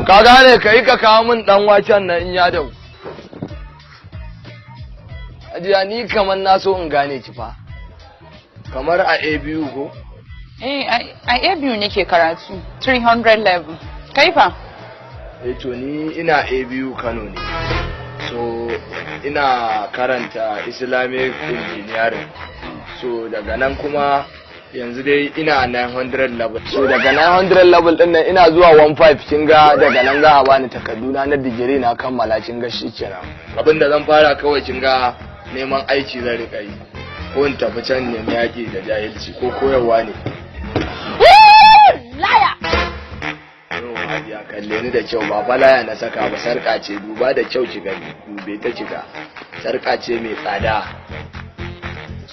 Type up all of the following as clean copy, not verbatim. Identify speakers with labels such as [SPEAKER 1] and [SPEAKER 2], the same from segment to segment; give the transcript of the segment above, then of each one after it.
[SPEAKER 1] ka gane kai ka kawo min dan waken nan in ya dau. Ajiya ni kamar na so in gane ki fa. Kamar a ABU ko?
[SPEAKER 2] A ABU nake karatu 300 level. Kai fa?
[SPEAKER 1] To ni ina ABU Kano ne. So ina karanta Islamic engineering. So daga nan kuma yanzu dai ina 900 level. So daga 900 level din nan ina zuwa 15 kin ga daga nan za a bani takarduna na digiri na kammala kin ga shikenan. Abinda zan fara kawai kin ga neman aiki zan rika yi. Ko in tafi can ne yaki da jahilci ko koyarwa ne.
[SPEAKER 2] Laya.
[SPEAKER 1] Ya kalle ni da kyau ba falaya na saka ba sarka ce duba da kyau ki gani dube ta kika sarka ce mai tsada.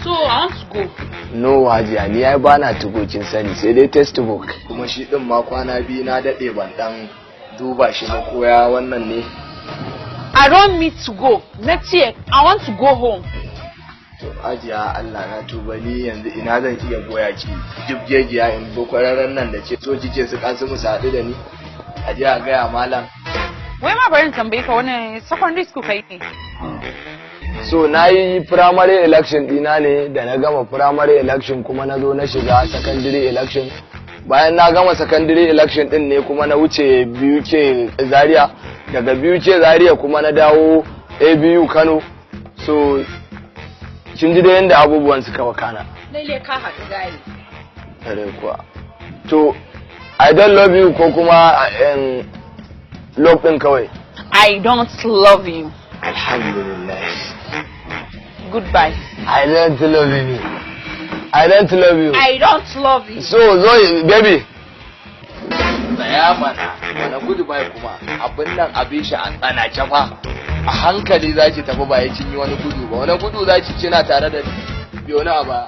[SPEAKER 2] So I want to go.
[SPEAKER 1] No hajiya ni ai bana tugokin sani sai dai textbook kuma shi din ma kwana biyu na dade ban dan duba shi ba koya wannan ne.
[SPEAKER 2] I don't need to go. Next year I want to go home.
[SPEAKER 1] To hajiya Allah na tuba ni yanzu ina zan iya goya ki jibgegiya in bo kwararren nan da ce so kike su kasu mu sadu da ni. Hajiya ga ya malam.
[SPEAKER 2] Wai ma bari in tambaye ka wani secondary school kai ne?
[SPEAKER 1] So na yi primary election dina ne da na gama primary election kuma na zo na shiga secondary election. Bayan na gama secondary election din ne kuma na wuce BOKO Dariya, daga BOKO Dariya kuma na dawo ABU Kano. So kin ji da yanda abubuwan suka wakana.
[SPEAKER 2] Lalle ka haɗu gari.
[SPEAKER 1] Tare kuwa. To I don't love you ko kuma love din kawai.
[SPEAKER 2] I don't love you.
[SPEAKER 1] Alhamdulillah.
[SPEAKER 2] Goodbye.
[SPEAKER 1] I don't love you. I don't love you.
[SPEAKER 2] I don't love you.
[SPEAKER 1] So baby. Tsaya mana goodbye kuma abin nan abin shi an tsana fa. A hankali zaki tafi ba ya cinye wani gudu ba. Wani gudu zaki kina tare da biyo na ba.